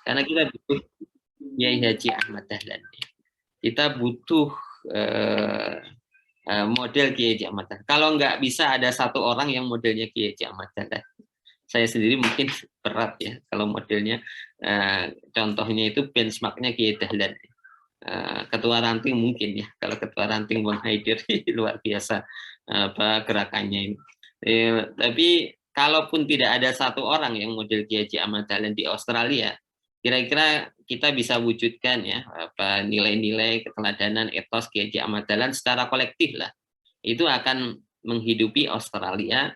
Karena kita butuh Kiai Haji Ahmad Dahlan. Kita butuh model Kiai Haji Ahmad Dahlan. Kalau nggak bisa ada satu orang yang modelnya Kiai Haji Ahmad Dahlan, saya sendiri mungkin berat ya kalau modelnya. Contohnya itu benchmarknya Kiai Dahlan. Ketua ranting mungkin ya, kalau ketua ranting Bang Haidir luar biasa apa gerakannya ini. Tapi kalaupun tidak ada satu orang yang model Kiai Haji Ahmad Dahlan di Australia, kira-kira kita bisa wujudkan ya apa nilai-nilai keteladanan etos Kiai Haji Ahmad Dahlan secara kolektif lah. Itu akan menghidupi Australia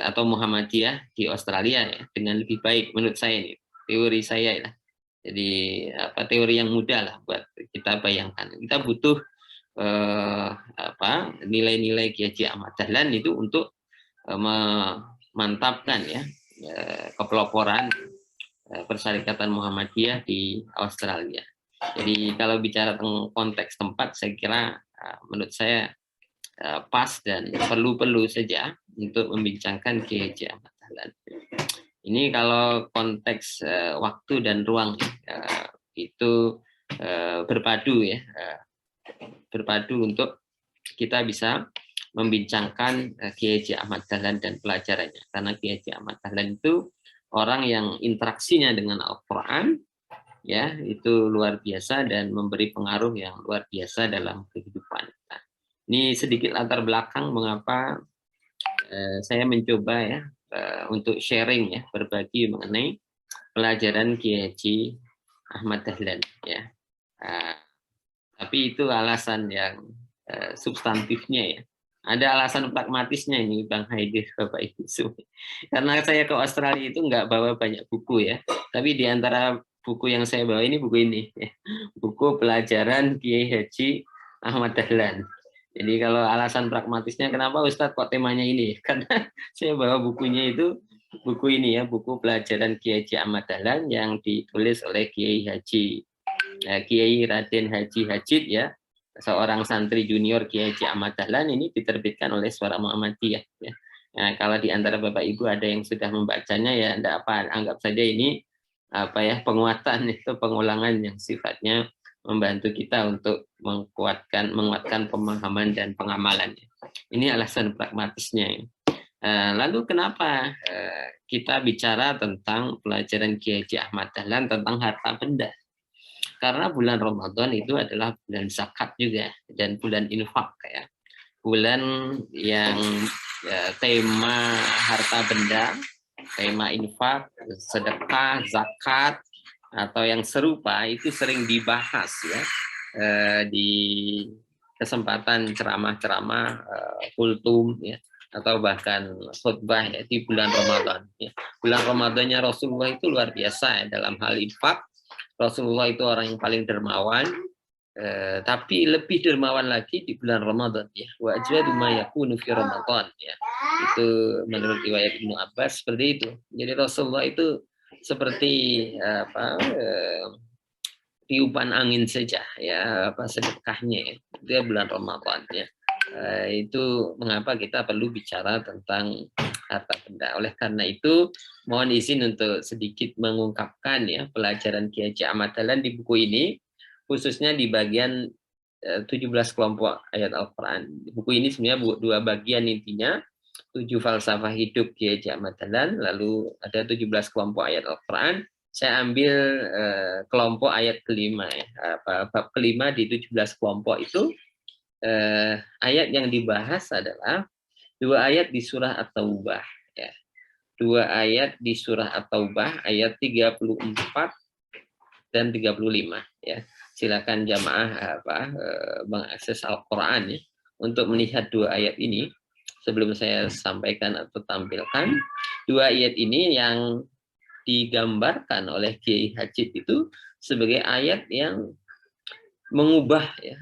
atau Muhammadiyah di Australia ya dengan lebih baik menurut saya ini teori saya ya. Jadi apa teori yang mudah lah buat kita bayangkan. Kita butuh apa nilai-nilai Kiai Haji Ahmad Dahlan itu untuk memantapkan ya kepeloporan Persyarikatan Muhammadiyah di Australia. Jadi kalau bicara tentang konteks tempat, saya kira menurut saya pas dan perlu saja untuk membincangkan Kiai Haji Ahmad Dahlan. Ini kalau konteks waktu dan ruang itu berpadu ya, berpadu untuk kita bisa membincangkan Kiai Haji Ahmad Dahlan dan pelajarannya. Karena Kiai Haji Ahmad Dahlan itu orang yang interaksinya dengan Al-Quran ya itu luar biasa dan memberi pengaruh yang luar biasa dalam kehidupan. Nah, ini sedikit latar belakang mengapa saya mencoba ya untuk sharing ya berbagi mengenai pelajaran Kiai Haji Ahmad Dahlan ya. Tapi itu alasan yang substantifnya ya. Ada alasan pragmatisnya ini Bang Haidir, Bapak Ibu semua. Karena saya ke Australia itu nggak bawa banyak buku ya. Tapi di antara buku yang saya bawa ini buku ini ya. Buku pelajaran Kiai Haji Ahmad Dahlan. Jadi kalau alasan pragmatisnya kenapa Ustadz kok temanya ini? Karena saya bawa bukunya itu buku ini ya, buku pelajaran Kiai Haji Ahmad Dahlan yang ditulis oleh Kiai Haji Kiai Raden Haji Hajid ya, seorang santri junior Kiai Haji Ahmad Dahlan ini diterbitkan oleh Suara Muhammadiyah ya. Nah, kalau di antara Bapak Ibu ada yang sudah membacanya ya enggak apa, anggap saja ini apa ya penguatan itu pengulangan yang sifatnya membantu kita untuk menguatkan pemahaman dan pengamalannya. Ini alasan pragmatisnya. Lalu kenapa kita bicara tentang pelajaran Kiai Haji Ahmad Dahlan tentang harta benda? Karena bulan Ramadan itu adalah bulan zakat juga dan bulan infak ya. Bulan yang ya, tema harta benda, tema infak, sedekah, zakat atau yang serupa itu sering dibahas ya di kesempatan ceramah-ceramah kultum ya atau bahkan khutbah ya di bulan Ramadan ya. Bulan Ramadannya Rasulullah itu luar biasa ya, dalam hal infak. Rasulullah itu orang yang paling dermawan, tapi lebih dermawan lagi di bulan Ramadan ya. Wa ajwadu ma yakunu fi Ramadan ya. Itu menurut riwayat Ibnu Abbas seperti itu. Jadi Rasulullah itu seperti apa tiupan angin saja ya apa sedekahnya ya. Dia bulan Ramadan ya. Itu mengapa kita perlu bicara tentang harta benda. Oleh karena itu, mohon izin untuk sedikit mengungkapkan ya pelajaran Kiai Haji Ahmad Dahlan di buku ini, khususnya di bagian 17 kelompok ayat Al-Quran. Buku ini sebenarnya dua bagian intinya, 7 falsafah hidup Kiai Haji Ahmad Dahlan, lalu ada 17 kelompok ayat Al-Quran. Saya ambil kelompok ayat kelima ya, bab kelima di 17 kelompok itu. Ayat yang dibahas adalah 2 ayat di surah At-Taubah ya. 2 ayat di surah At-Taubah ayat 34 dan 35 ya. Silakan jamaah mengakses Al-Qur'an ya untuk melihat 2 ayat ini. Sebelum saya sampaikan atau tampilkan 2 ayat ini yang digambarkan oleh Kiai Hajid itu sebagai ayat yang mengubah ya,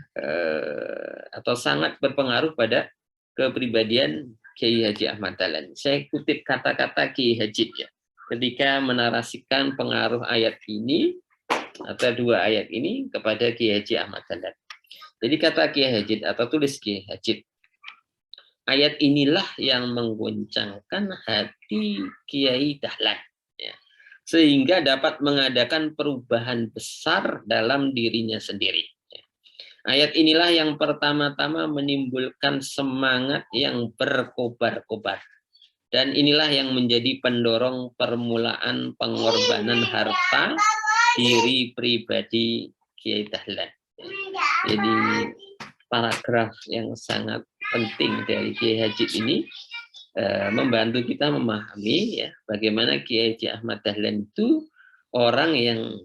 atau sangat berpengaruh pada kepribadian Kiai Haji Ahmad Dahlan. Saya kutip kata-kata Kiai Haji ya, ketika menarasikan pengaruh ayat ini atau 2 ayat ini kepada Kiai Haji Ahmad Dahlan. Jadi kata Kiai Haji atau tulis Kiai Haji, ayat inilah yang menggoncangkan hati Kiai Dahlan. Ya. sehingga dapat mengadakan perubahan besar dalam dirinya sendiri. Ayat inilah yang pertama-tama menimbulkan semangat yang berkobar-kobar. Dan inilah yang menjadi pendorong permulaan pengorbanan harta diri pribadi Kiai Dahlan. Jadi paragraf yang sangat penting dari Kiai Haji ini membantu kita memahami ya bagaimana Kiai Haji Ahmad Dahlan itu orang yang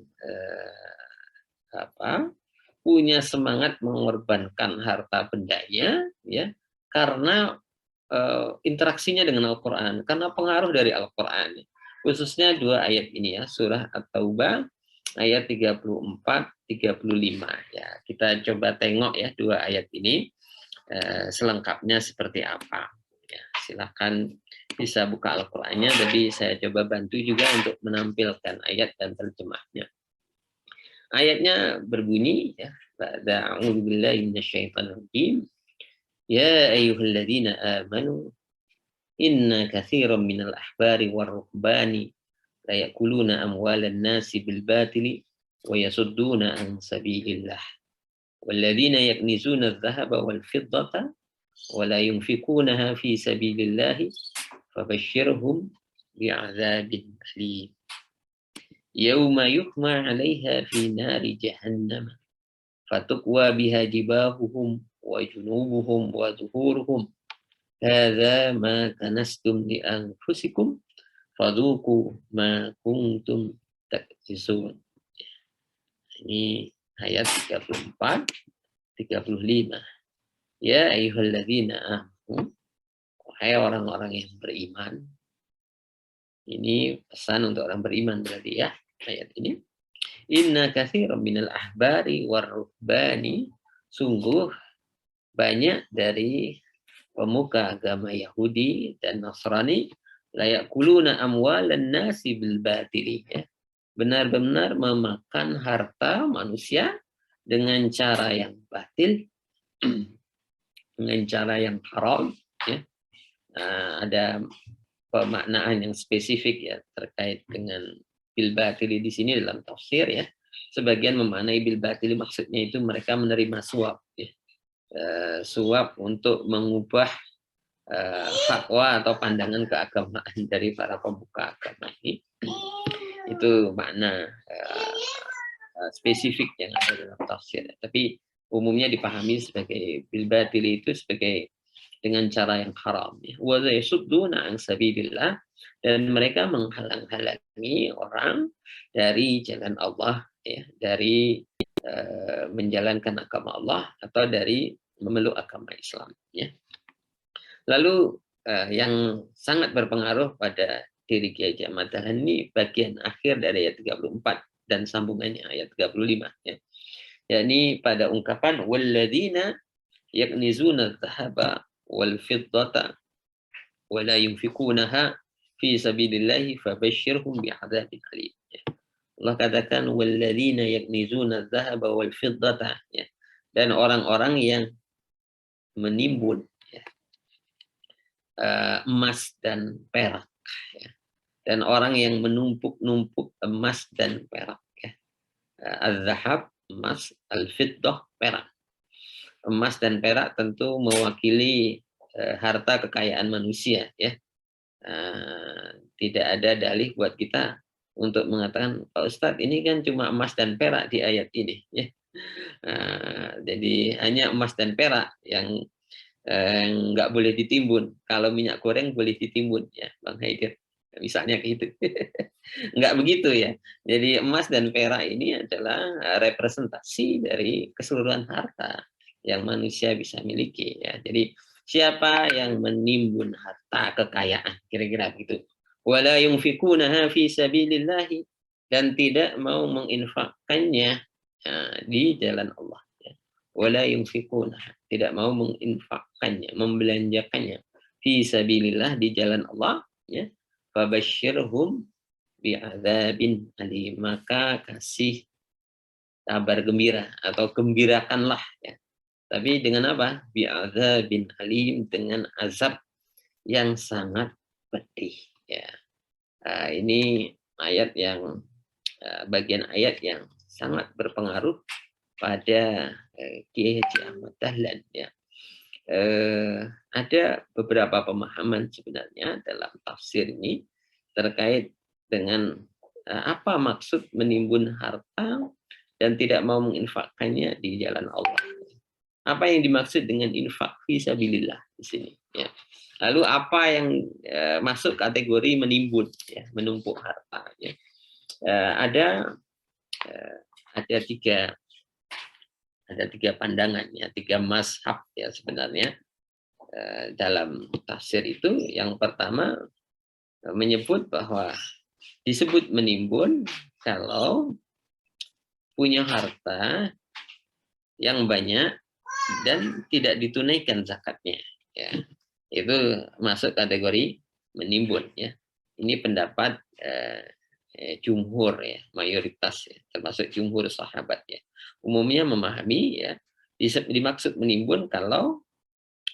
punya semangat mengorbankan harta bendanya ya karena interaksinya dengan Al-Quran, karena pengaruh dari Al-Quran, khususnya dua ayat ini ya, surah At-Taubah ayat 34-35 ya. Kita coba tengok ya dua ayat ini selengkapnya seperti apa. Ya, silakan bisa buka Al-Qur'annya, tapi saya coba bantu juga untuk menampilkan ayat dan terjemahnya. Ayatnya berbunyi ya, A'udzubillahi minasyaitonirrajim. Ya ayyuhalladzina amanu inna katsiran minal ahbari war-ruhbani la yakuluna amwalan nasi bil batili wa yasudduna an sabilillah walladzina yaknizuna adh-dhahaba wal fiddata wa la yunfikunaha fi sabilillah fabashshirhum bi'adzabin alim yauma yuhma 'alaiha fi nari jahannam fatukwa biha jibahuhum wa junubuhum wa zuhuruhum hadza ma kanastum li anfusikum fadzuqu ma kuntum taknizun. Ini ayat 34 35. Ya ayyuhalladzina amanu, wahai orang-orang yang beriman. Ini pesan untuk orang beriman berarti ya ayat ini. Inna katsiran minal ahbari war-ruhbani, sungguh banyak dari pemuka agama Yahudi dan Nasrani la yakuluna amwalan nasi bil batili ya. Benar-benar memakan harta manusia dengan cara yang batil, dengan cara yang haram ya. Ada pemaknaan yang spesifik ya terkait dengan bil batili di sini dalam tafsir ya. Sebagian memaknai bil batili maksudnya itu mereka menerima suap ya. Suap untuk mengubah fatwa atau pandangan keagamaan dari para pemuka agama ini. Itu makna spesifik yang ada dalam tafsir. Tapi umumnya dipahami sebagai bil batili itu sebagai dengan cara yang haram. Wa yasudduna an sabilillah, dan mereka menghalang-halangi orang dari jalan Allah ya, dari menjalankan agama Allah atau dari memeluk agama Islam ya. Lalu yang sangat berpengaruh pada diri Kiai Haji Ahmad Dahlan ini bagian akhir dari ayat 34 dan sambungannya ayat 35 ya. Yakni pada ungkapan walladzina yaknizuna dzahaba wal fiddata wa la yunfikunaha fi sabilillahi fabashshirhum bi'adzabin alim. Allah katakan walladzina yaknizuna dzahaba wal fiddata ya. Dan orang-orang yang menimbun ya, emas dan perak ya. Dan orang yang menumpuk-numpuk emas dan perak ya. Az-zahab emas, al-fiddah perak. Emas dan perak tentu mewakili harta kekayaan manusia ya. Tidak ada dalih buat kita untuk mengatakan Pak Ustadz ini kan cuma emas dan perak di ayat ini ya. Jadi hanya emas dan perak yang nggak boleh ditimbun. Kalau minyak goreng boleh ditimbun ya Bang Haidir. Misalnya gitu. Nggak begitu ya. Jadi emas dan perak ini adalah representasi dari keseluruhan harta yang manusia bisa miliki ya. Jadi siapa yang menimbun harta kekayaan kira-kira begitu. Wala yunfikunaha fi sabilillah, dan tidak mau menginfakkannya di jalan Allah ya. Wala yunfikunaha, tidak mau menginfakkannya, membelanjakannya fi sabilillah, di jalan Allah ya. Fabashshirhum bi'adzabin alim, maka kasih kabar gembira atau gembirakanlah ya. Tapi dengan apa? Bi'adzabin alim, dengan azab yang sangat pedih ya. Ini bagian ayat yang sangat berpengaruh pada Kiai Haji Ahmad Dahlan ya. Ada beberapa pemahaman sebenarnya dalam tafsir ini terkait dengan apa maksud menimbun harta dan tidak mau menginfakkannya di jalan Allah. Apa yang dimaksud dengan infak fisabilillah di sini ya. Lalu apa yang masuk kategori menimbun ya, menumpuk harta ya. Ada tiga pandangan ya, tiga mazhab ya sebenarnya dalam tafsir itu. Yang pertama menyebut bahwa disebut menimbun kalau punya harta yang banyak dan tidak ditunaikan zakatnya ya, itu masuk kategori menimbun ya. Ini pendapat jumhur ya, mayoritas ya, termasuk jumhur sahabat ya, umumnya memahami ya dimaksud menimbun kalau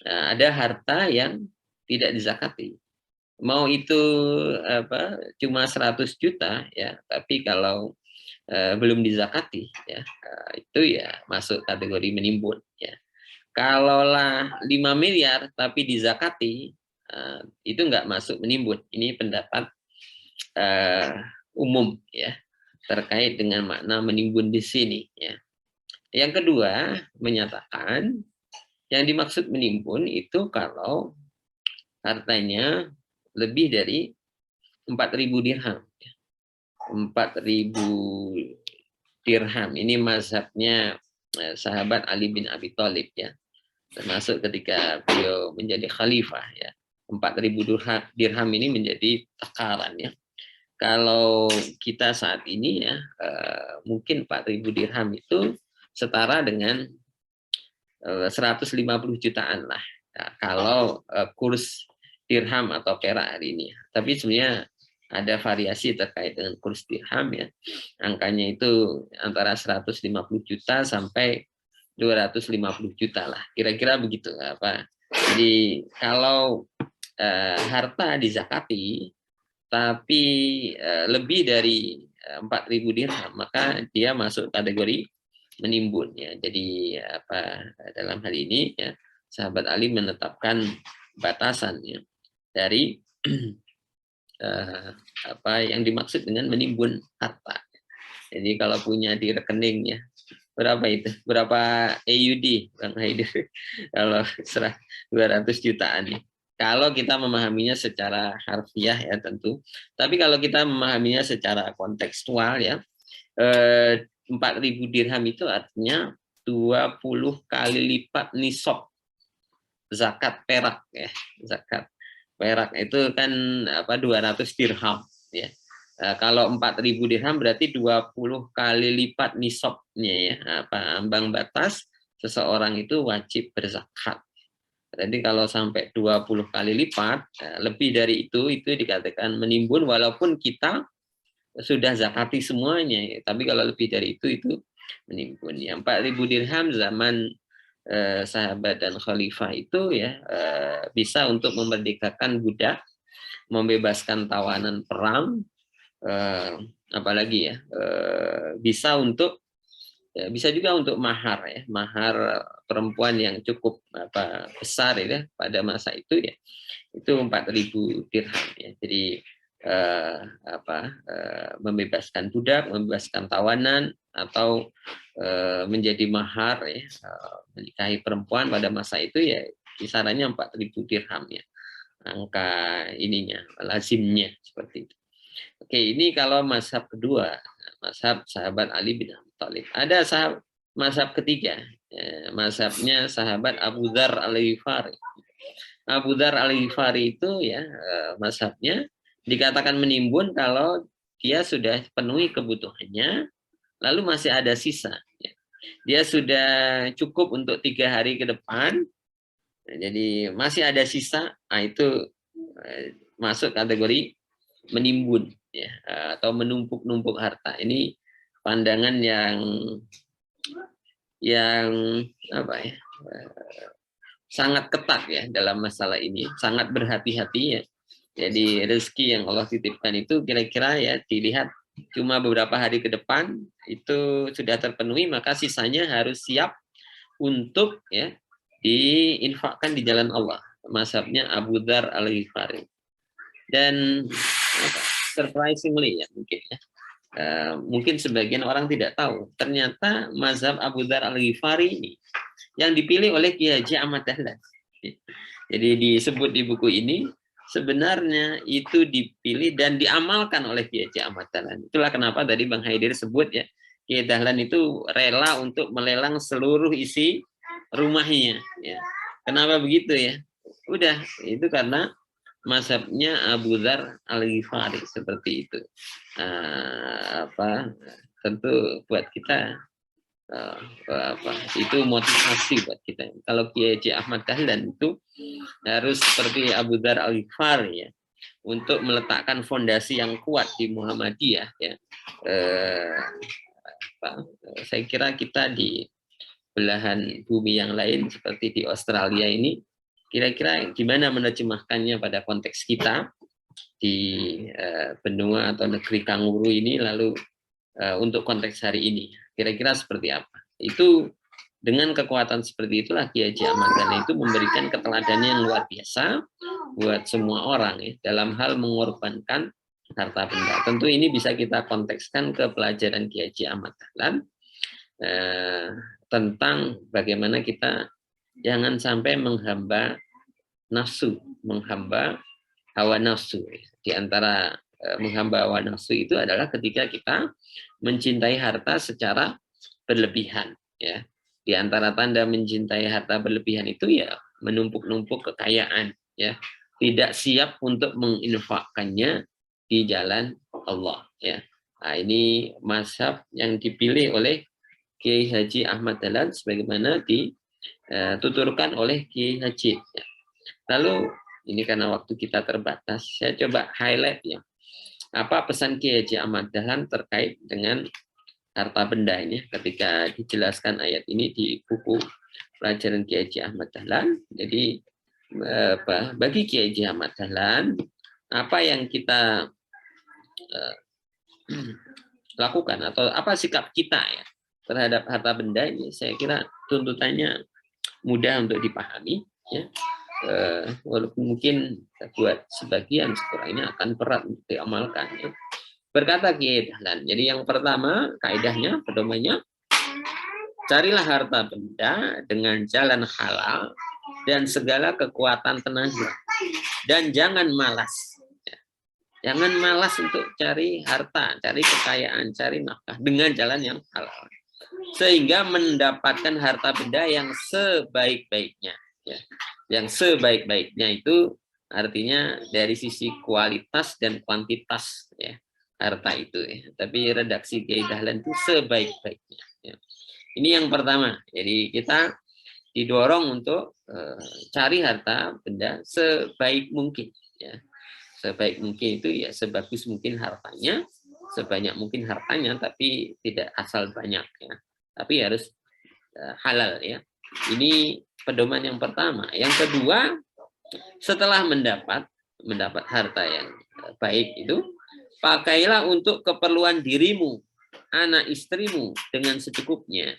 ada harta yang tidak dizakati, mau itu cuma 100 juta ya, tapi kalau belum dizakati ya, itu ya masuk kategori menimbun ya. Kalaulah 5 miliar tapi dizakati, itu nggak masuk menimbun. Ini pendapat umum ya terkait dengan makna menimbun di sini ya. Yang kedua menyatakan yang dimaksud menimbun itu kalau hartanya lebih dari 4.000 dirham. 4.000 dirham ini mazhabnya sahabat Ali bin Abi Thalib ya, termasuk ketika beliau menjadi khalifah ya. 4.000 dirham ini menjadi takaran ya. Kalau kita saat ini ya mungkin 4.000 dirham itu setara dengan 150 jutaan lah ya, kalau kurs dirham atau perak hari ini. Tapi sebenarnya ada variasi terkait dengan kurs dirham ya. Angkanya itu antara 150 juta sampai 250 juta lah. Kira-kira begitu apa. Jadi kalau harta dizakati tapi lebih dari 4.000 dirham, maka dia masuk kategori menimbun ya. Jadi dalam hal ini ya sahabat Ali menetapkan batasan ya dari yang dimaksud dengan menimbun harta. Jadi kalau punya di rekeningnya berapa itu? Berapa AUD Bang Haidir? Kalau 200 jutaan nih. Kalau kita memahaminya secara harfiah ya tentu. Tapi kalau kita memahaminya secara kontekstual ya, 4.000 dirham itu artinya 20 kali lipat nisab zakat perak ya. Zakat perak itu kan 200 dirham ya. Kalau 4.000 dirham berarti 20 kali lipat nisabnya ya. Ambang batas seseorang itu wajib berzakat. Jadi kalau sampai 20 kali lipat, lebih dari itu dikatakan menimbun walaupun kita sudah zakati semuanya. Tapi kalau lebih dari itu menimbun. Ya, 4.000 dirham zaman sahabat dan khalifah itu ya bisa untuk memerdekakan budak, membebaskan tawanan perang, apalagi ya bisa juga untuk mahar ya, mahar perempuan yang cukup besar ya pada masa itu ya, itu 4.000 dirham ya. Jadi membebaskan budak, membebaskan tawanan atau menjadi mahar ya, menikahi perempuan pada masa itu ya kisarannya 4.000 dirham ya, angka ininya lazimnya seperti itu. Oke, ini kalau mazhab kedua, mazhab sahabat Ali bin Abi Thalib. Ada mazhab ketiga, mazhabnya sahabat Abu Dzar Al-Ghifari. Abu Dzar Al-Ghifari itu ya mazhabnya dikatakan menimbun kalau dia sudah penuhi kebutuhannya, lalu masih ada sisa. Dia sudah cukup untuk 3 hari ke depan, jadi masih ada sisa, itu masuk kategori menimbun ya, atau menumpuk-numpuk harta. Ini pandangan yang sangat ketat ya dalam masalah ini, sangat berhati-hati ya Jadi rezeki yang Allah titipkan itu kira-kira ya dilihat cuma beberapa hari ke depan itu sudah terpenuhi, maka sisanya harus siap untuk ya diinfakkan di jalan Allah. Mazhabnya Abu Dzar Al-Ghifari. Dan surprisingly ya mungkin ya. Mungkin sebagian orang tidak tahu, ternyata mazhab Abu Dzar Al-Ghifari ini yang dipilih oleh Kiai Haji Ahmad Dahlan. Jadi disebut di buku ini sebenarnya itu dipilih dan diamalkan oleh Kiai Haji Ahmad Dahlan. Itulah kenapa tadi Bang Haidir sebut ya, Kiai Dahlan itu rela untuk melelang seluruh isi rumahnya. Ya. Kenapa begitu ya? Udah, itu karena mazhabnya Abu Dzar Al-Ghifari seperti itu. Tentu buat kita itu motivasi buat kita. Kalau Kiai Haji Ahmad Dahlan itu harus seperti Abu Dzar Al-Ghifari ya, untuk meletakkan fondasi yang kuat di Muhammadiyah ya. Saya kira kita di belahan bumi yang lain seperti di Australia ini, kira-kira gimana menerjemahkannya pada konteks kita di benua atau negeri kanguru ini, lalu untuk konteks hari ini kira-kira seperti apa. Itu dengan kekuatan seperti itulah Kiai Haji Ahmad Dahlan itu memberikan keteladanan yang luar biasa buat semua orang ya, dalam hal mengorbankan harta benda. Tentu ini bisa kita kontekskan ke pelajaran Kiai Haji Ahmad Dahlan tentang bagaimana kita jangan sampai menghamba nafsu, menghamba hawa nafsu. Di antara menghamba hawa nafsu itu adalah ketika kita mencintai harta secara berlebihan ya. Di antara tanda mencintai harta berlebihan itu ya menumpuk-numpuk kekayaan ya, tidak siap untuk menginfakkannya di jalan Allah ya. Nah, ini mazhab yang dipilih oleh Kiai Haji Ahmad Dahlan sebagaimana dituturkan oleh Kiai Haji ya. Lalu ini karena waktu kita terbatas, saya coba highlight ya, apa pesan Kiai Haji Ahmad Dahlan terkait dengan harta benda ini ketika dijelaskan ayat ini di buku pelajaran Kiai Haji Ahmad Dahlan. Jadi bagi Kiai Haji Ahmad Dahlan, apa yang kita lakukan atau apa sikap kita ya terhadap harta benda ini, saya kira tuntutannya mudah untuk dipahami ya. Walaupun mungkin buat sebagian sekurangnya akan berat untuk diamalkan ya. Berkata Kiai Dahlan, jadi yang pertama kaidahnya, pedomannya, carilah harta benda dengan jalan halal dan segala kekuatan tenaga, dan jangan malas. Jangan malas untuk cari harta, cari kekayaan, cari nafkah dengan jalan yang halal, sehingga mendapatkan harta benda yang sebaik-baiknya. Ya. Yang sebaik-baiknya itu artinya dari sisi kualitas dan kuantitas ya, harta itu ya. Tapi redaksi Kiai Dahlan itu sebaik-baiknya ya. Ini yang pertama. Jadi kita didorong untuk cari harta benda sebaik mungkin ya. Sebaik mungkin itu ya sebagus mungkin hartanya, sebanyak mungkin hartanya, tapi tidak asal banyak ya. Tapi harus halal ya. Ini pedoman yang pertama. Yang kedua, setelah mendapat harta yang baik itu, pakailah untuk keperluan dirimu, anak istrimu dengan secukupnya.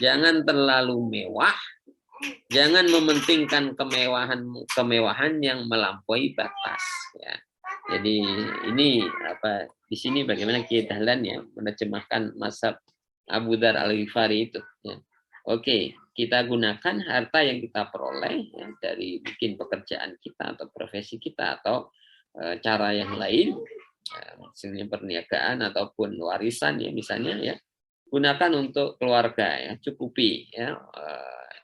Jangan terlalu mewah, jangan mementingkan kemewahan yang melampaui batas. Ya. Jadi ini di sini bagaimana Kiai Dahlan ya menerjemahkan mazhab Abu Dzar Al-Ghifari itu. Ya. Oke, kita gunakan harta yang kita peroleh ya, dari bikin pekerjaan kita atau profesi kita atau cara yang lain, misalnya perniagaan ataupun warisan ya misalnya ya, gunakan untuk keluarga ya, cukupi ya,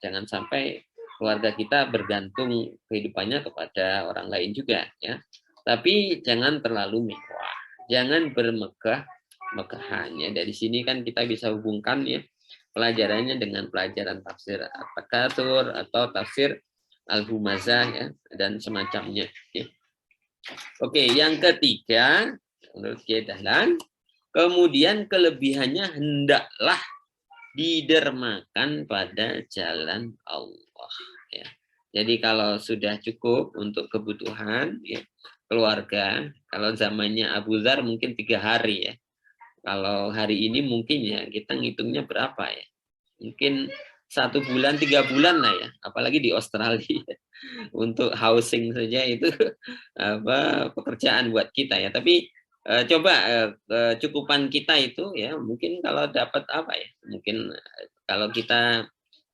jangan sampai keluarga kita bergantung kehidupannya kepada orang lain juga ya. Tapi jangan terlalu mewah, jangan bermegah-megahan ya. Dari sini kan kita bisa hubungkan ya pelajarannya dengan pelajaran tafsir At-Takatsur atau tafsir Al-Humazah ya dan semacamnya ya. Oke, yang ketiga menurut Kiai Dahlan, kemudian kelebihannya hendaklah didermakan pada jalan Allah ya. Jadi kalau sudah cukup untuk kebutuhan ya, keluarga. Kalau zamannya Abu Dzar mungkin 3 hari ya. Kalau hari ini mungkin ya kita ngitungnya berapa ya? Mungkin 1 bulan, 3 bulan lah ya. Apalagi di Australia untuk housing saja itu apa pekerjaan buat kita ya. Tapi coba kecukupan kita itu ya mungkin kalau dapat apa ya? Mungkin kalau kita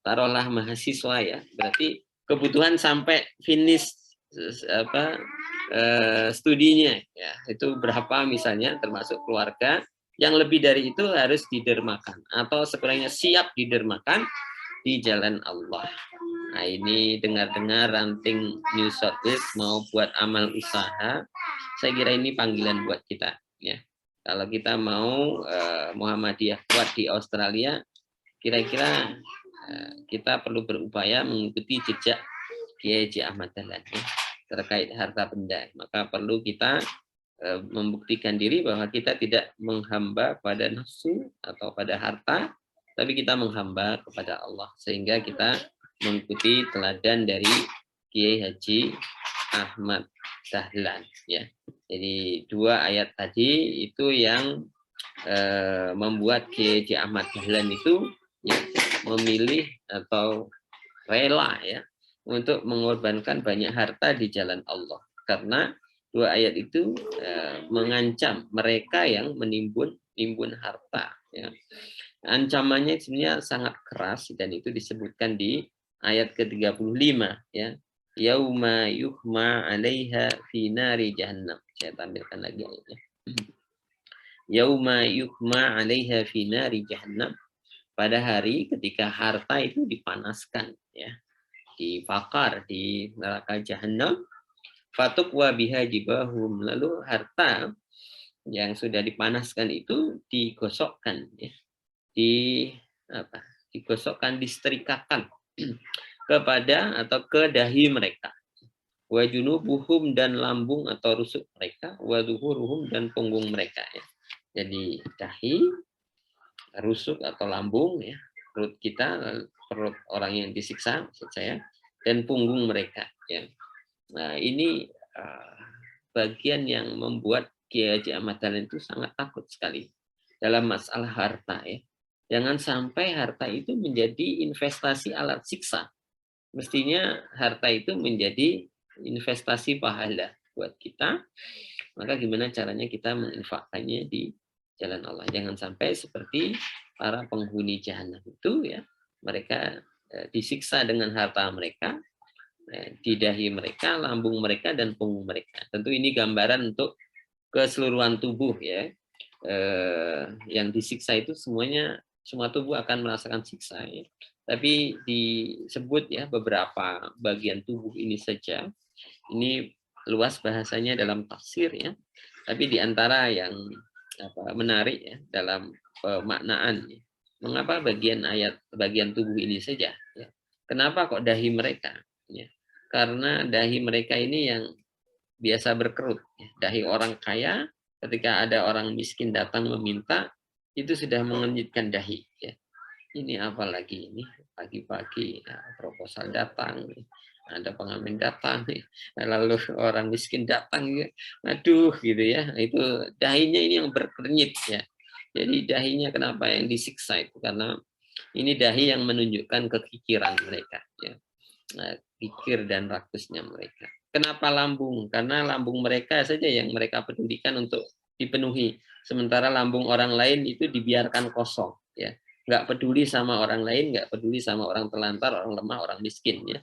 taruhlah mahasiswa ya, berarti kebutuhan sampai finish apa studinya ya itu berapa misalnya termasuk keluarga yang lebih dari itu harus didermakan atau sekurangnya siap didermakan di jalan Allah. Nah ini dengar-dengar ranting New South Wales mau buat amal usaha, saya kira ini panggilan buat kita ya. Kalau kita mau Muhammadiyah kuat di Australia, kira-kira kita perlu berupaya mengikuti jejak Kiai Haji Ahmad Dahlan ya, terkait harta benda. Maka perlu kita membuktikan diri bahwa kita tidak menghamba pada nafsu atau pada harta, tapi kita menghamba kepada Allah. Sehingga kita mengikuti teladan dari Kiai Haji Ahmad Dahlan. Ya. Jadi 2 ayat tadi itu yang membuat Kiai Haji Ahmad Dahlan itu ya, memilih atau rela ya untuk mengorbankan banyak harta di jalan Allah. Karena 2 ayat itu mengancam mereka yang menimbun harta ya. Ancamannya sebenarnya sangat keras dan itu disebutkan di ayat ke-35 ya. Yauma yuhma 'alaiha fi nari jahannam. Saya tampilkan lagi ayatnya. Yauma yuhma 'alaiha fi nari jahannam. Pada hari ketika harta itu dipanaskan ya, dibakar di neraka jahanam. Fatukwa biha jibahum, lalu harta yang sudah dipanaskan itu digosokkan ya, digosokkan, disetrikakan kepada atau ke dahi mereka. Wa junubuhum, dan lambung atau rusuk mereka, wa zuhuruhum, dan punggung mereka ya. Jadi dahi, rusuk atau lambung ya, perut kita, perut orang yang disiksa maksud saya, dan punggung mereka ya. Nah, ini bagian yang membuat Kiai Haji Ahmad Dahlan itu sangat takut sekali dalam masalah harta ya. Jangan sampai harta itu menjadi investasi alat siksa. Mestinya harta itu menjadi investasi pahala buat kita. Maka gimana caranya kita menginfakkannya di jalan Allah. Jangan sampai seperti para penghuni jahanam itu ya, mereka disiksa dengan harta mereka, di dahi mereka, lambung mereka, dan punggung mereka. Tentu ini gambaran untuk keseluruhan tubuh ya. Yang disiksa itu semuanya, semua tubuh akan merasakan siksa ya. Tapi disebut ya beberapa bagian tubuh ini saja. Ini luas bahasanya dalam tafsir ya. Tapi di antara yang menarik ya dalam pemaknaan ya. Mengapa bagian tubuh ini saja ya. Kenapa kok dahi mereka? Ya. Karena dahi mereka ini yang biasa berkerut. Dahi orang kaya, ketika ada orang miskin datang meminta, itu sudah mengenyitkan dahi. Ya. Ini apa lagi ini? Pagi-pagi proposal datang, ada pengamen datang, lalu orang miskin datang, ya. Aduh gitu ya. Itu dahinya ini yang berkenyit ya. Jadi dahinya kenapa yang disiksa itu? Karena ini dahi yang menunjukkan kekikiran mereka. Ya. Pikir dan rakusnya mereka. Kenapa lambung? Karena lambung mereka saja yang mereka pedulikan untuk dipenuhi. Sementara lambung orang lain itu dibiarkan kosong. Ya. Nggak peduli sama orang lain, nggak peduli sama orang telantar, orang lemah, orang miskin. Ya.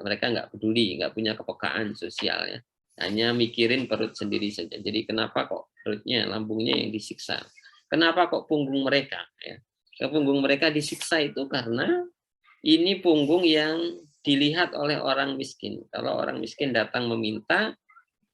Mereka nggak peduli, nggak punya kepekaan sosial. Ya. Hanya mikirin perut sendiri saja. Jadi kenapa kok perutnya, lambungnya yang disiksa? Kenapa kok punggung mereka? Ya. Punggung mereka disiksa itu karena ini punggung yang dilihat oleh orang miskin. Kalau orang miskin datang meminta,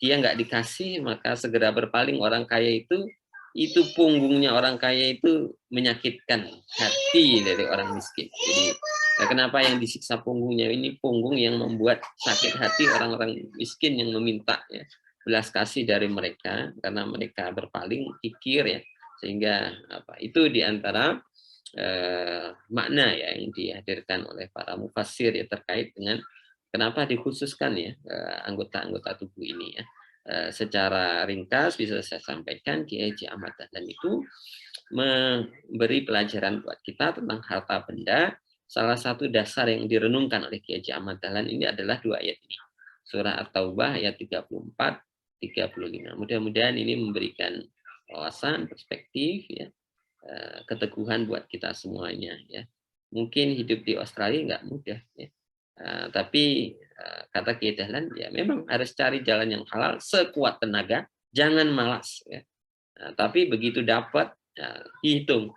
dia nggak dikasih, maka segera berpaling orang kaya itu punggungnya orang kaya itu menyakitkan hati dari orang miskin. Jadi kenapa yang disiksa punggungnya? Ini punggung yang membuat sakit hati orang-orang miskin yang meminta ya, belas kasih dari mereka karena mereka berpaling kikir ya, sehingga itu diantara makna ya yang dihadirkan oleh para mufassir ya terkait dengan kenapa dikhususkan ya anggota-anggota tubuh ini ya. Secara ringkas bisa saya sampaikan, Kiai Haji Ahmad Dahlan itu memberi pelajaran buat kita tentang harta benda. Salah satu dasar yang direnungkan oleh Kiai Haji Ahmad Dahlan ini adalah 2 ayat ini. Surah At-Taubah ayat 34, 35. Mudah-mudahan ini memberikan wawasan, perspektif, ya, keteguhan buat kita semuanya. Ya. Mungkin hidup di Australia nggak mudah, ya. Tapi kata Kiai Dahlan, ya memang harus cari jalan yang halal sekuat tenaga, jangan malas. Ya. Tapi begitu dapat, dihitung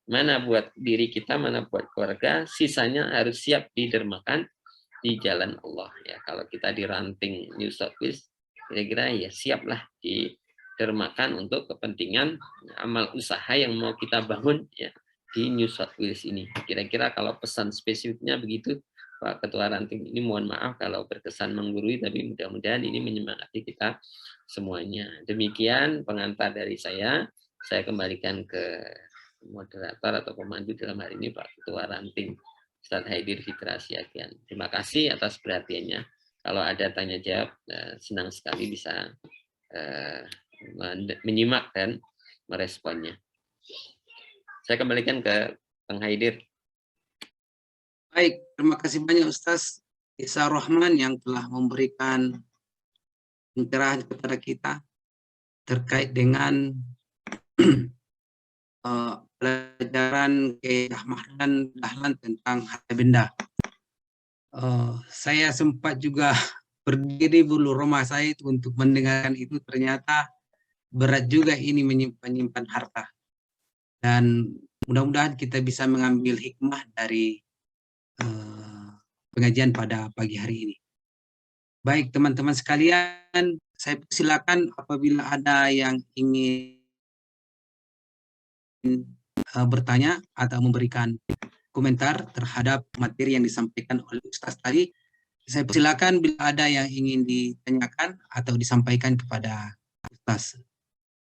mana buat diri kita, mana buat keluarga, sisanya harus siap didermakan di jalan Allah. Ya, kalau kita di ranting New South Wales, kira-kira ya siaplah didermakan untuk kepentingan amal usaha yang mau kita bangun ya di New South Wales ini. Kira-kira kalau pesan spesifiknya begitu, Pak Ketua Ranting ini, mohon maaf kalau berkesan menggurui, tapi mudah-mudahan ini menyemangati kita semuanya. Demikian pengantar dari saya kembalikan ke moderator atau pemandu dalam hari ini Pak Ketua Ranting, Ustadz Haidir Fitra Siagian. Terima kasih atas perhatiannya. Kalau ada tanya jawab, senang sekali bisa menyimak dan meresponnya. Saya kembalikan ke Bang Haidir. Baik, terima kasih banyak Ustaz Isa Rahman yang telah memberikan pencerahan kepada kita terkait dengan pelajaran Kiai Ahmad Dahlan tentang harta benda. Saya sempat juga berdiri bulu rumah saya itu untuk mendengarkan itu, ternyata berat juga ini menyimpan harta. Dan mudah-mudahan kita bisa mengambil hikmah dari pengajian pada pagi hari ini. Baik teman-teman sekalian, saya silakan apabila ada yang ingin bertanya atau memberikan komentar terhadap materi yang disampaikan oleh Ustaz tadi. Saya silakan bila ada yang ingin ditanyakan atau disampaikan kepada Ustaz.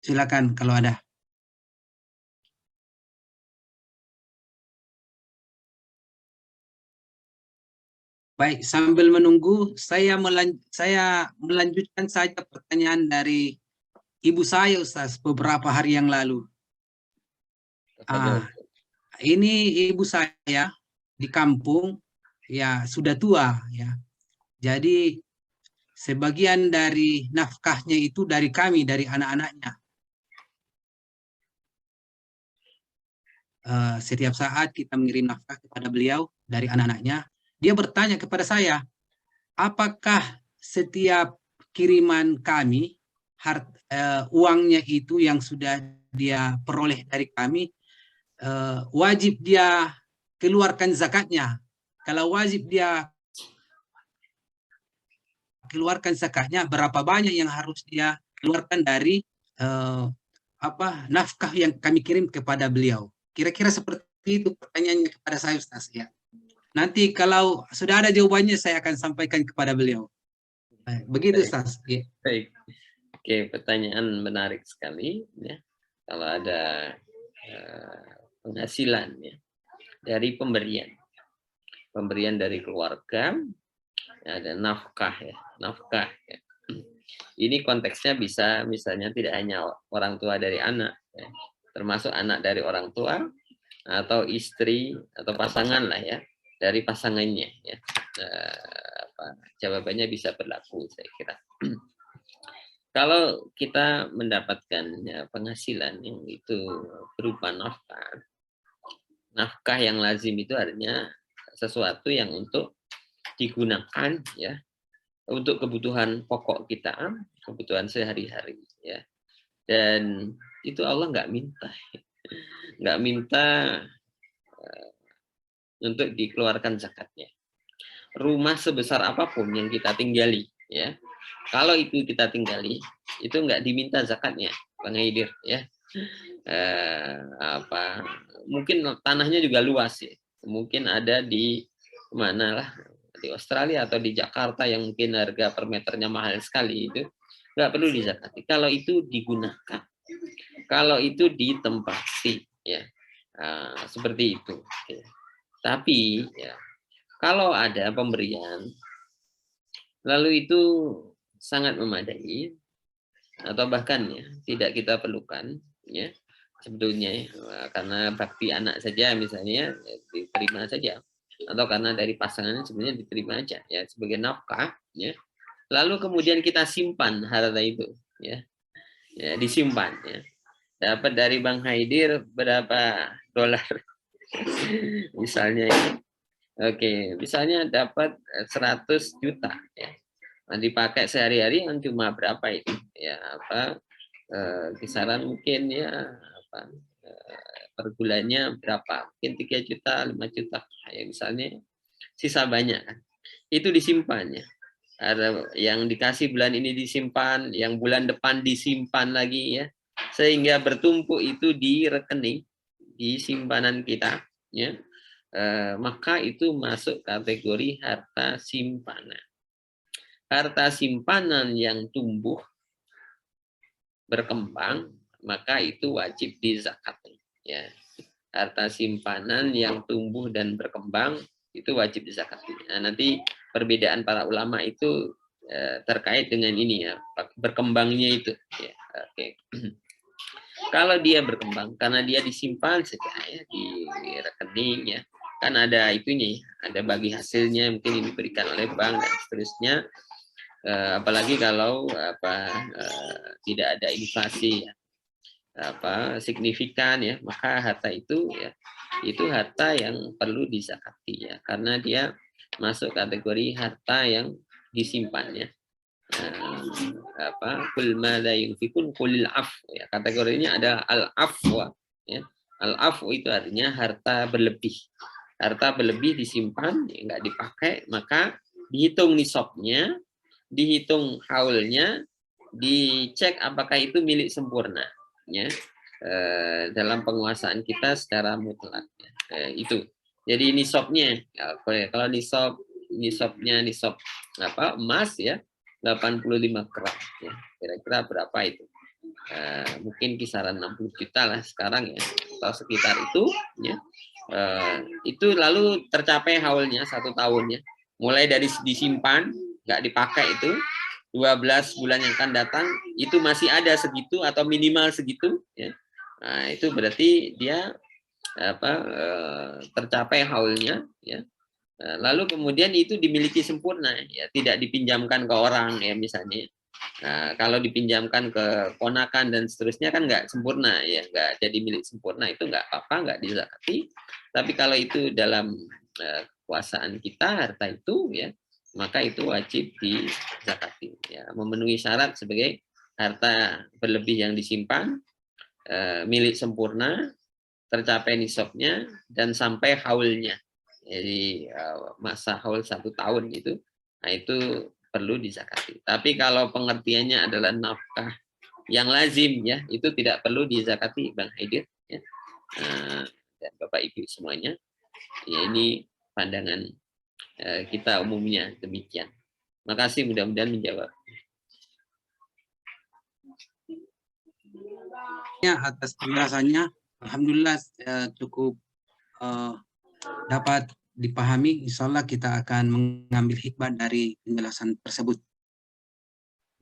Silakan kalau ada. Baik, sambil menunggu, saya melanjutkan saja pertanyaan dari ibu saya, Ustaz, beberapa hari yang lalu. Ini ibu saya di kampung, ya sudah tua, ya. Jadi sebagian dari nafkahnya itu dari kami, dari anak-anaknya. Setiap saat kita mengirim nafkah kepada beliau dari anak-anaknya. Dia bertanya kepada saya, apakah setiap kiriman kami, uangnya itu yang sudah dia peroleh dari kami, wajib dia keluarkan zakatnya. Kalau wajib dia keluarkan zakatnya, berapa banyak yang harus dia keluarkan dari nafkah yang kami kirim kepada beliau. Kira-kira seperti itu pertanyaannya kepada saya, Ustaz, ya. Nanti kalau sudah ada jawabannya saya akan sampaikan kepada beliau. Begitu, Ustaz. Ya. Baik. Oke, pertanyaan menarik sekali ya. Kalau ada penghasilan ya dari pemberian dari keluarga, ada nafkah ya, nafkah ya. Ini konteksnya bisa misalnya tidak hanya orang tua dari anak ya, termasuk anak dari orang tua atau istri atau pasangan lah ya, dari pasangannya ya. Jawabannya bisa berlaku saya kira. Kalau kita mendapatkan ya, penghasilan yang itu berupa nafkah yang lazim itu artinya sesuatu yang untuk digunakan ya untuk kebutuhan pokok kita, kebutuhan sehari-hari ya. Dan itu Allah nggak minta untuk dikeluarkan zakatnya. Rumah sebesar apapun yang kita tinggali ya, kalau itu kita tinggali itu nggak diminta zakatnya, Bang Haidir ya. Mungkin tanahnya juga luas ya, mungkin ada di mana lah, di Australia atau di Jakarta yang mungkin harga per meternya mahal sekali, itu nggak perlu dizakati kalau itu digunakan, kalau itu ditempati ya, seperti itu. Tapi ya, kalau ada pemberian lalu itu sangat memadai atau bahkan ya tidak kita perlukan ya sebetulnya ya, karena bakti anak saja misalnya ya, diterima saja, atau karena dari pasangannya sebenarnya diterima aja ya sebagai nafkah ya, lalu kemudian kita simpan harta itu ya, ya disimpan ya, dapat dari Bang Haidir berapa dolar misalnya ya. Oke, misalnya dapat 100 juta ya. Nah, dipakai sehari-hari kan cuma berapa itu? Ya apa kisaran mungkin ya apa per bulannya berapa? Mungkin 3 juta, 5 juta ya misalnya, sisa banyak kan. Itu disimpan ya. Ada yang dikasih bulan ini disimpan, yang bulan depan disimpan lagi ya. Sehingga bertumpuk itu di rekening, di simpanan kita ya. Maka itu masuk kategori harta simpanan. Harta simpanan yang tumbuh berkembang maka itu wajib dizakati ya. Harta simpanan yang tumbuh dan berkembang itu wajib dizakati. Nah, nanti perbedaan para ulama itu terkait dengan ini ya, berkembangnya itu ya. Oke. Kalau dia berkembang karena dia disimpan saja ya di rekening ya, kan ada itunya ya, ada bagi hasilnya mungkin ini diberikan oleh bank dan seterusnya. Apalagi kalau tidak ada inflasi ya, signifikan ya, maka harta itu ya itu harta yang perlu disakati ya, karena dia masuk kategori harta yang disimpan ya. Kul ma la yunfikun qulil af ya, kategorinya ada al afwa ya. Al afwa itu artinya harta berlebih. Harta berlebih disimpan ya, nggak dipakai, maka dihitung nisabnya, dihitung haulnya, dicek apakah itu milik sempurna ya, dalam penguasaan kita secara mutlak ya. Itu jadi nisabnya ya, kalau nisabnya nisab emas ya 85 gram ya, kira-kira berapa itu, mungkin kisaran 60 juta lah sekarang ya, atau sekitar itu ya. Itu lalu tercapai haulnya 1 tahun ya, mulai dari disimpan nggak dipakai itu 12 bulan yang akan datang itu masih ada segitu atau minimal segitu ya. Nah, itu berarti dia tercapai haulnya ya. Lalu kemudian itu dimiliki sempurna ya, tidak dipinjamkan ke orang ya misalnya. Nah, kalau dipinjamkan ke ponakan dan seterusnya kan nggak sempurna ya, nggak jadi milik sempurna, itu nggak apa-apa, nggak dizakati. Tapi kalau itu dalam kekuasaan kita harta itu ya, maka itu wajib dizakati ya, memenuhi syarat sebagai harta berlebih yang disimpan, milik sempurna, tercapai nisabnya, dan sampai haulnya. Jadi masa haul 1 tahun itu, nah itu perlu dizakati. Tapi kalau pengertiannya adalah nafkah yang lazim ya, itu tidak perlu dizakati Bang Haidir ya. Dan Bapak Ibu semuanya. Ya ini pandangan kita umumnya demikian. Makasih, mudah-mudahan menjawab. Ya, atas penjelasannya, alhamdulillah cukup dapat dipahami. Insya Allah kita akan mengambil hikmah dari penjelasan tersebut.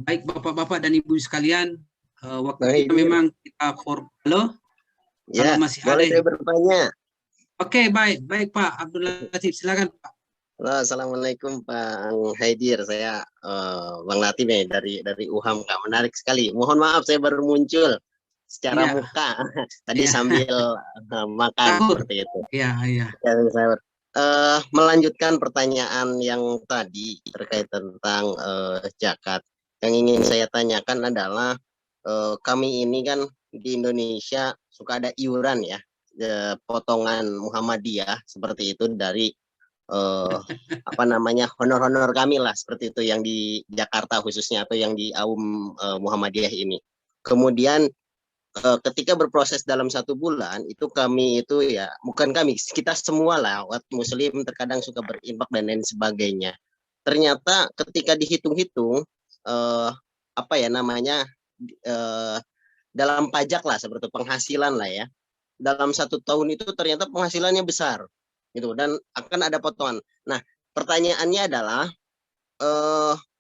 Baik Bapak-bapak dan Ibu sekalian, waktu kita memang kita halo. Ya, kalau masih boleh ada. saya bertanya. Oke, baik Pak Abdul Latif, silakan Pak. Halo, assalamualaikum Pak Haidir. Saya Bang Latif nih dari UHAM, Kak. Menarik sekali. Mohon maaf saya baru muncul secara muka tadi sambil makan seperti itu. Iya. Melanjutkan pertanyaan yang tadi terkait tentang zakat. Yang ingin saya tanyakan adalah kami ini kan di Indonesia suka ada iuran ya, potongan Muhammadiyah seperti itu dari honor-honor kami lah seperti itu yang di Jakarta khususnya atau yang di Aum Muhammadiyah ini. Kemudian ketika berproses dalam 1 bulan itu kami itu ya, bukan kami, kita semua lah umat muslim terkadang suka berinfak dan lain sebagainya. Ternyata ketika dihitung-hitung dalam pajak lah seperti penghasilan lah ya, dalam 1 tahun itu ternyata penghasilannya besar gitu dan akan ada potongan. Nah pertanyaannya adalah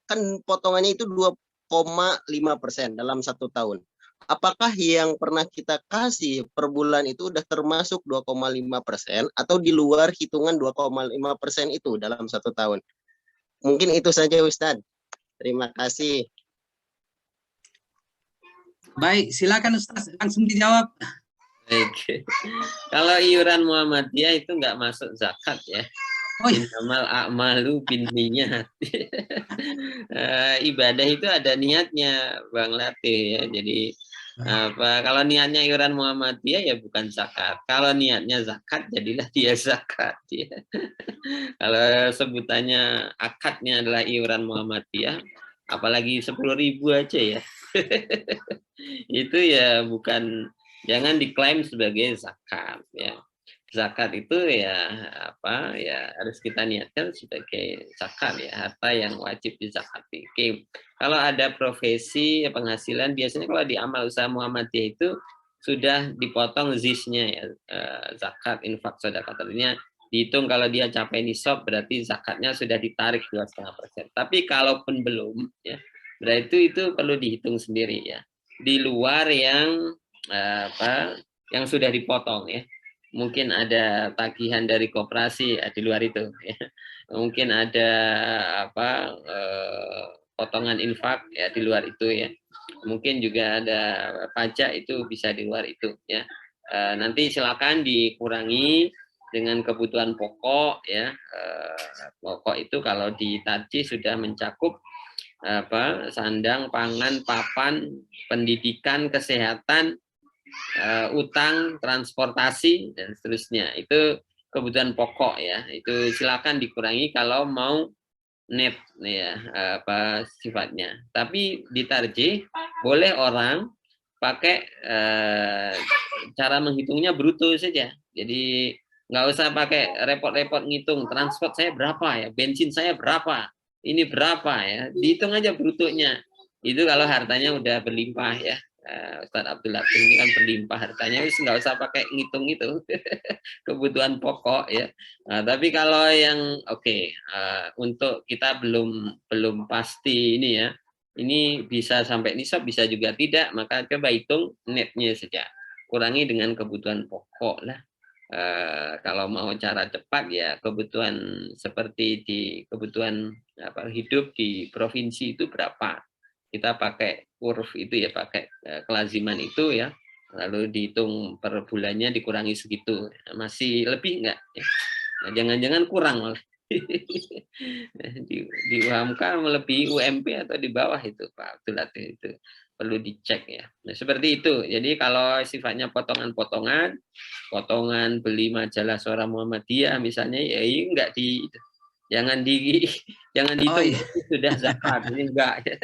kan potongannya itu 2,5% dalam 1 tahun. Apakah yang pernah kita kasih per bulan itu udah termasuk 2,5% atau di luar hitungan 2,5% itu dalam 1 tahun? Mungkin itu saja Ustadz. Terima kasih. Baik, silakan Ustaz langsung dijawab. Baik. Kalau iuran Muhammadiyah itu nggak masuk zakat ya. Oh iya. Innamal a'malu binniyat. Ibadah itu ada niatnya, Bang Latih ya. Jadi kalau niatnya iuran Muhammadiyah ya bukan zakat. Kalau niatnya zakat jadilah dia zakat ya. Kalau sebutannya akadnya adalah iuran Muhammadiyah, apalagi 10.000 aja ya. Itu ya bukan, jangan diklaim sebagai zakat ya. Zakat itu ya harus kita niatkan sebagai zakat ya, harta yang wajib dizakati. Oke. Kalau ada profesi penghasilan biasanya kalau di amal usaha Muhammadiyah itu sudah dipotong zisnya ya, zakat, infak, sedekah. Artinya dihitung kalau dia capai nisab berarti zakatnya sudah ditarik 2,5%. Tapi kalaupun belum ya, berarti itu perlu dihitung sendiri ya. Di luar yang yang sudah dipotong ya. Mungkin ada tagihan dari koperasi di luar itu ya. Mungkin ada potongan infak ya di luar itu ya. Mungkin juga ada pajak itu bisa di luar itu ya. Nanti silakan dikurangi dengan kebutuhan pokok ya. Pokok itu kalau di tarjih sudah mencakup sandang, pangan, papan, pendidikan, kesehatan, utang, transportasi dan seterusnya. Itu kebutuhan pokok ya. Itu silakan dikurangi kalau mau net ya sifatnya. Tapi di tarjih boleh orang pakai cara menghitungnya bruto saja. Jadi nggak usah pakai repot-repot ngitung transport saya berapa ya, bensin saya berapa, ini berapa ya, dihitung aja brutonya. Itu kalau hartanya udah berlimpah ya. Ustadz Abdul Latif ini kan berlimpah hartanya, nggak usah pakai ngitung itu. Kebutuhan pokok ya. Tapi kalau yang untuk kita belum pasti ini ya, ini bisa sampai nisab bisa juga tidak, maka coba hitung netnya saja, kurangi dengan kebutuhan pokok lah. Kalau mau cara cepat ya kebutuhan seperti di kebutuhan hidup di provinsi itu berapa, kita pakai kurv itu ya, pakai kelaziman itu ya, lalu dihitung per bulannya dikurangi segitu, masih lebih enggak ya? Jangan-jangan kurang malah. di UMK melebihi UMP atau di bawah itu Pak Abdul Latif, itu perlu dicek ya. Nah, seperti itu. Jadi kalau sifatnya potongan-potongan, potongan beli majalah Suara Muhammadiyah misalnya, ya ini enggak jangan dihitung sudah zakat, ini enggak ya.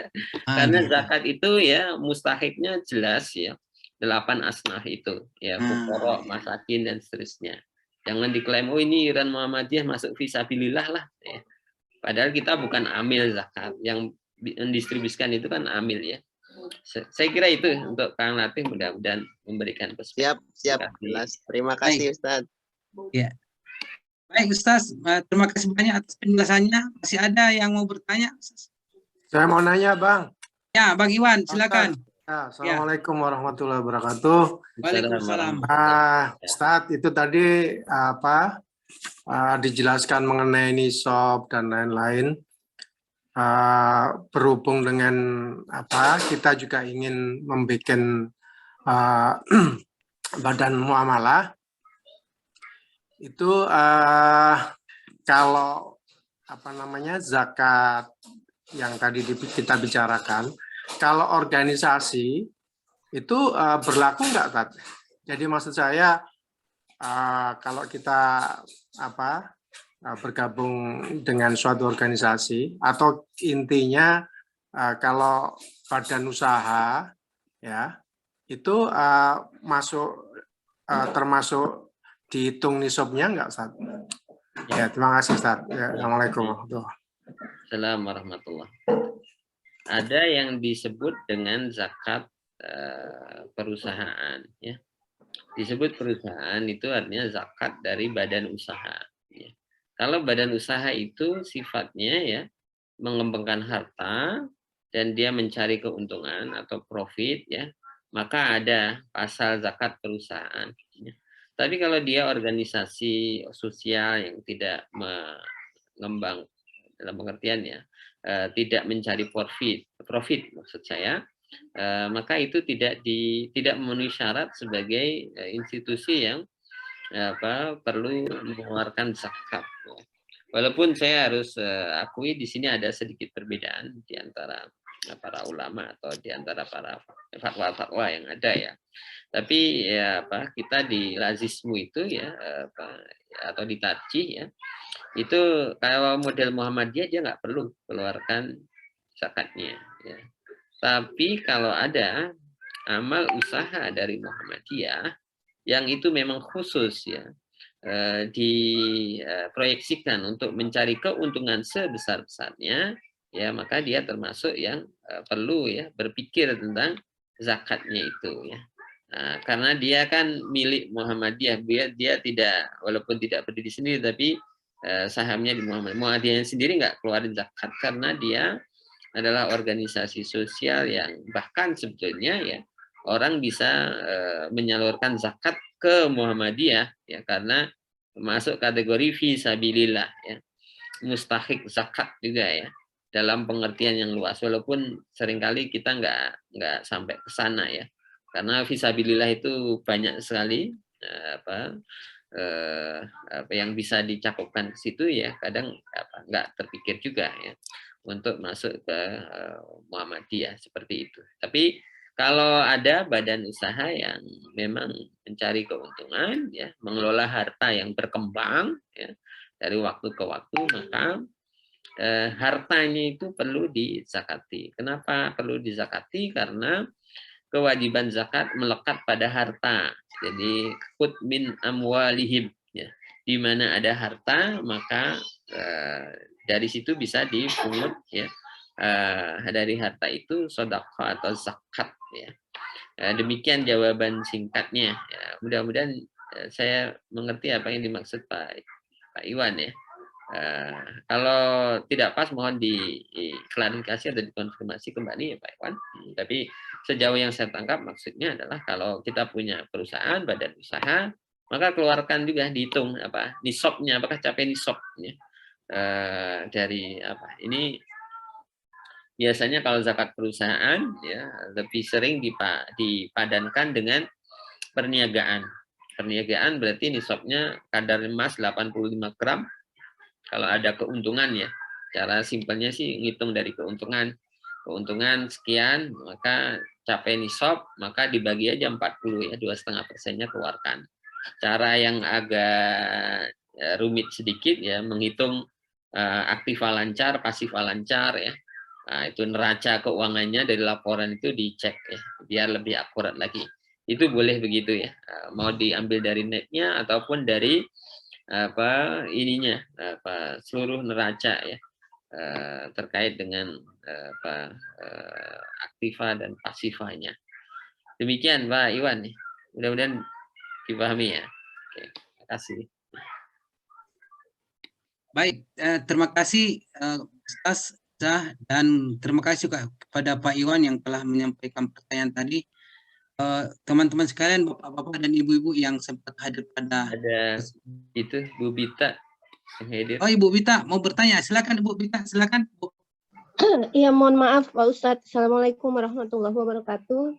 Karena zakat itu ya mustahiknya jelas ya, 8 asnaf itu ya, fuqara, masakin dan seterusnya. Jangan diklaim ini iuran Muhammadiyah masuk fisabilillah lah ya. Padahal kita bukan amil zakat, yang mendistribusikan itu kan amil ya. Saya kira itu untuk Kang Latif, mudah-mudahan memberikan perspektif. Siap. Jelas. Terima kasih Ustaz. Ya. Baik Ustaz, terima kasih banyak atas penjelasannya. Masih ada yang mau bertanya? Saya mau nanya Bang. Ya, Bang Iwan, silakan. Assalamualaikum warahmatullahi wabarakatuh. Waalaikumsalam. Ustaz, itu tadi dijelaskan mengenai nisab dan lain-lain. Berhubung dengan kita juga ingin membuat badan muamalah itu, kalau zakat yang tadi kita bicarakan, kalau organisasi itu berlaku enggak, Tat? Jadi maksud saya kalau kita bergabung dengan suatu organisasi, atau intinya kalau badan usaha ya itu termasuk dihitung nisabnya enggak, Ustaz? Ya, terima kasih Ustaz. Ya, Assalamualaikum warahmatullahi wabarakatuh. Assalamualaikum warahmatullahi. Ada yang disebut dengan zakat perusahaan ya. Disebut perusahaan itu artinya zakat dari badan usaha ya. Kalau badan usaha itu sifatnya ya mengembangkan harta dan dia mencari keuntungan atau profit, ya, maka ada pasal zakat perusahaan. Tapi kalau dia organisasi sosial yang tidak mengembang dalam pengertian ya, tidak mencari profit maksud saya, maka itu tidak memenuhi syarat sebagai institusi yang perlu mengeluarkan zakat. Walaupun saya harus akui di sini ada sedikit perbedaan di antara para ulama atau di antara para fatwa-fatwa yang ada ya. Tapi ya kita di lazismu itu ya atau di tarjih ya, itu kalau model Muhammadiyah dia nggak perlu keluarkan zakatnya ya. Tapi kalau ada amal usaha dari Muhammadiyah yang itu memang khusus ya, diproyeksikan untuk mencari keuntungan sebesar-besarnya, ya maka dia termasuk yang perlu ya berpikir tentang zakatnya itu ya. Nah, karena dia kan milik Muhammadiyah, dia tidak, walaupun tidak berdiri sendiri tapi sahamnya di Muhammadiyah sendiri nggak keluarin zakat karena dia adalah organisasi sosial yang bahkan sebetulnya ya orang bisa menyalurkan zakat ke Muhammadiyah ya karena masuk kategori fisabilillah ya, mustahik zakat juga ya dalam pengertian yang luas, walaupun seringkali kita nggak sampai ke sana ya, karena fisabilillah itu banyak sekali yang bisa dicakupkan ke situ ya, kadang nggak terpikir juga ya untuk masuk ke Muhammadiyah seperti itu. Tapi kalau ada badan usaha yang memang mencari keuntungan ya, mengelola harta yang berkembang ya dari waktu ke waktu, maka hartanya itu perlu dizakati. Kenapa perlu dizakati? Karena kewajiban zakat melekat pada harta. Jadi khud min amwalihim ya. Di mana ada harta maka dari situ bisa dipungut ya. Dari harta itu sedekah atau zakat ya. Demikian jawaban singkatnya. Ya, mudah-mudahan saya mengerti apa yang dimaksud Pak Iwan ya. Kalau tidak pas mohon diklarifikasi atau dikonfirmasi kembali ya Pak Iwan. Tapi sejauh yang saya tangkap maksudnya adalah kalau kita punya perusahaan, badan usaha, maka keluarkan juga, dihitung nisabnya, apakah capai nisabnya dari ini. Biasanya kalau zakat perusahaan ya lebih sering dipadankan dengan perniagaan. Perniagaan berarti nisabnya kadar emas 85 gram. Kalau ada keuntungan ya, cara simpelnya sih ngitung dari keuntungan sekian, maka capai nisab, maka dibagi aja 40 ya, 2,5%-nya keluarkan. Cara yang agak rumit sedikit ya, menghitung aktiva lancar, pasifa lancar ya. Nah, itu neraca keuangannya dari laporan itu dicek ya, biar lebih akurat lagi. Itu boleh begitu ya, mau diambil dari netnya ataupun dari seluruh neraca ya terkait dengan aktiva dan pasifanya. Demikian Pak Iwan nih, mudah-mudahan dipahami ya. Oke, terima kasih. Baik, terima kasih Ustaz Zah, dan terima kasih juga kepada Pak Iwan yang telah menyampaikan pertanyaan tadi. Teman-teman sekalian, bapak-bapak dan ibu-ibu yang sempat hadir pada itu Bu Bita yang hadir. Oh, Ibu Bita mau bertanya, silakan Ibu Bita, silakan Bu. Iya, mohon maaf Pak Ustadz. Assalamualaikum warahmatullahi wabarakatuh.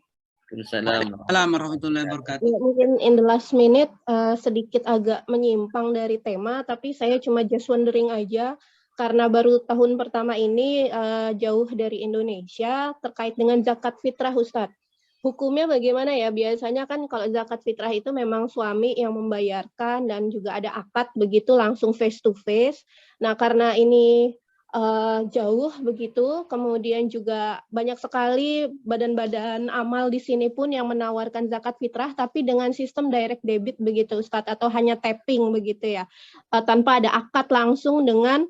Waalaikumsalam warahmatullahi wabarakatuh. Ya, mungkin in the last minute sedikit agak menyimpang dari tema, tapi saya cuma just wondering aja karena baru tahun pertama ini jauh dari Indonesia terkait dengan zakat fitrah Ustadz. Hukumnya bagaimana ya? Biasanya kan kalau zakat fitrah itu memang suami yang membayarkan dan juga ada akad begitu langsung face to face. Nah, karena ini jauh begitu, kemudian juga banyak sekali badan-badan amal di sini pun yang menawarkan zakat fitrah tapi dengan sistem direct debit begitu Ustadz, atau hanya tapping begitu ya, tanpa ada akad langsung dengan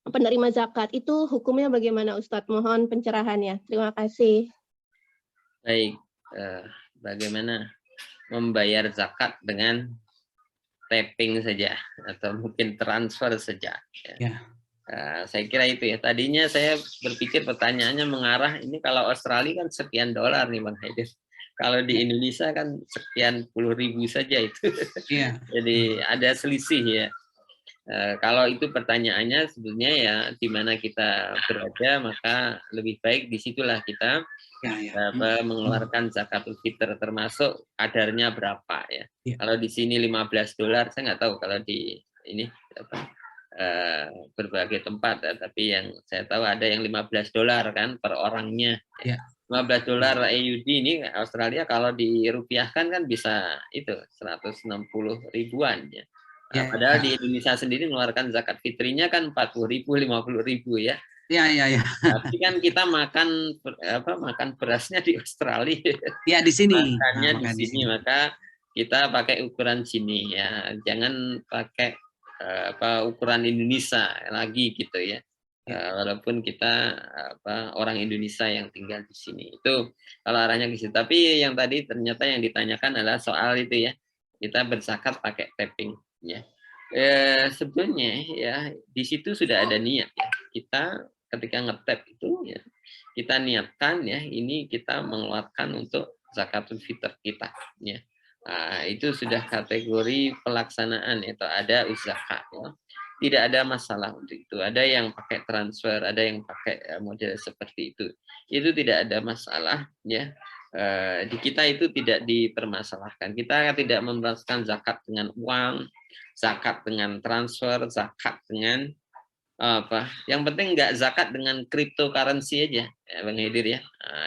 penerima zakat. Itu hukumnya bagaimana Ustadz? Mohon pencerahannya. Terima kasih. Baik, bagaimana membayar zakat dengan tapping saja atau mungkin transfer saja? Ya. Saya kira itu ya. Tadinya saya berpikir pertanyaannya mengarah ini kalau Australia kan sekian dolar nih Bang Haidir. Kalau di Indonesia kan sekian puluh ribu saja itu. Iya. Jadi ada selisih ya. Kalau itu pertanyaannya sebenarnya ya di mana kita berada, maka lebih baik disitulah kita mengeluarkan zakatul fitr, termasuk kadarnya berapa ya. Kalau di sini $15, saya nggak tahu kalau di ini berbagai tempat ya, tapi yang saya tahu ada yang $15 kan per orangnya. $15 AUD ini Australia kalau dirupiahkan kan bisa itu 160 ribuan ya. Padahal di Indonesia sendiri mengeluarkan zakat fitrinya kan 40.000, 50.000 ya. Iya. Tapi kan kita makan berasnya di Australia. Iya di sini. Makannya di sini, maka kita pakai ukuran sini ya. Jangan pakai ukuran Indonesia lagi gitu ya. Walaupun kita orang Indonesia yang tinggal di sini. Itu kalau arahnya ke situ. Tapi yang tadi ternyata yang ditanyakan adalah soal itu ya. Kita berzakat pakai tapping ya. Sebenarnya ya di situ sudah ada niat ya. Kita ketika ngetap itu ya kita niatkan ya ini kita mengeluarkan untuk zakatul fitr kita ya. Itu sudah kategori pelaksanaan atau ada usaha ya. Tidak ada masalah untuk itu. Ada yang pakai transfer, ada yang pakai model seperti itu. Itu tidak ada masalah ya. Di kita itu tidak dipermasalahkan. Kita tidak mempermasalahkan zakat dengan uang, zakat dengan transfer, zakat dengan apa. Yang penting nggak zakat dengan cryptocurrency aja, ya, Bang Haidir ya.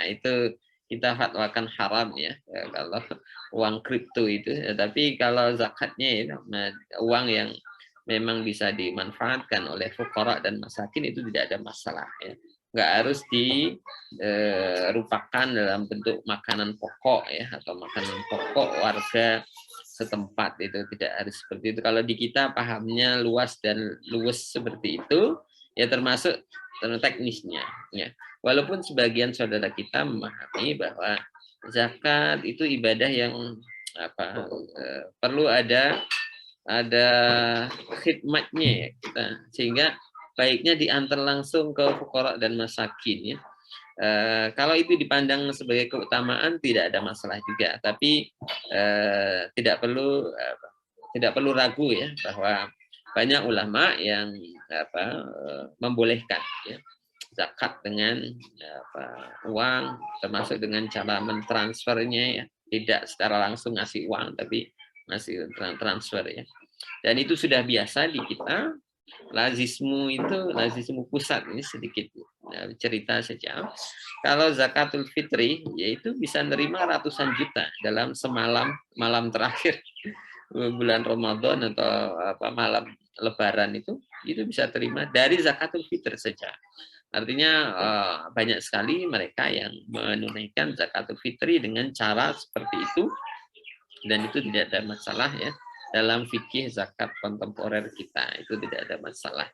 Itu kita fatwakan haram ya, kalau uang kripto itu. Tapi kalau zakatnya ya, uang yang memang bisa dimanfaatkan oleh fuqara dan masakin itu tidak ada masalah ya. Nggak harus dirupakan dalam bentuk makanan pokok ya atau makanan pokok warga setempat, itu tidak harus seperti itu. Kalau di kita pahamnya luas dan luwes seperti itu ya, termasuk teknisnya ya. Walaupun sebagian saudara kita memahami bahwa zakat itu ibadah yang perlu ada khidmatnya ya kita, sehingga baiknya diantar langsung ke fuqara dan masakin ya. Kalau itu dipandang sebagai keutamaan tidak ada masalah juga, tapi tidak perlu ragu ya bahwa banyak ulama yang membolehkan ya zakat dengan uang, termasuk dengan cara mentransfernya ya, tidak secara langsung ngasih uang tapi ngasih transfer ya. Dan itu sudah biasa di kita. Lazismu pusat ini sedikit cerita saja. Kalau zakatul fitri yaitu bisa nerima ratusan juta dalam semalam malam terakhir bulan Ramadan atau malam Lebaran itu bisa terima dari zakatul fitr saja. Artinya banyak sekali mereka yang menunaikan zakatul fitri dengan cara seperti itu, dan itu tidak ada masalah ya. Dalam fikih zakat kontemporer kita itu tidak ada masalah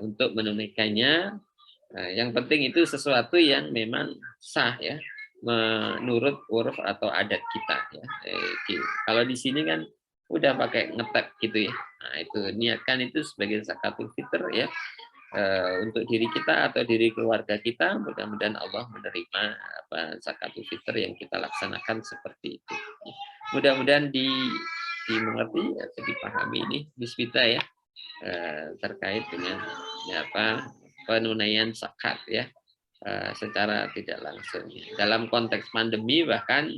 untuk menunaikannya. Yang penting itu sesuatu yang memang sah ya, menurut uruf atau adat kita ya. Kalau di sini kan udah pakai ngetap gitu ya. Nah, itu niatkan itu sebagai zakatul fitr ya, untuk diri kita atau diri keluarga kita. Mudah-mudahan Allah menerima zakatul fitr yang kita laksanakan seperti itu. Mudah-mudahan dimengerti atau dipahami ini Bismita ya, terkait dengan penunaian zakat ya, secara tidak langsung dalam konteks pandemi, bahkan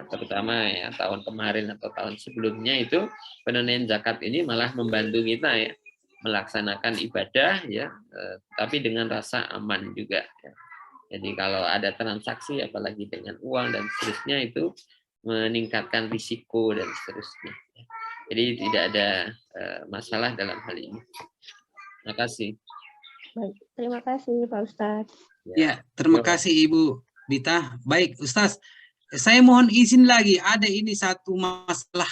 terutama ya tahun kemarin atau tahun sebelumnya itu penunaian zakat ini malah membantu kita ya melaksanakan ibadah ya, tapi dengan rasa aman juga ya. Jadi kalau ada transaksi apalagi dengan uang dan seterusnya itu meningkatkan risiko dan seterusnya. Jadi tidak ada masalah dalam hal ini. Terima kasih. Baik, terima kasih Pak Ustadz. Ya, terima kasih Ibu Bita. Baik, Ustadz, saya mohon izin lagi. Ada ini satu masalah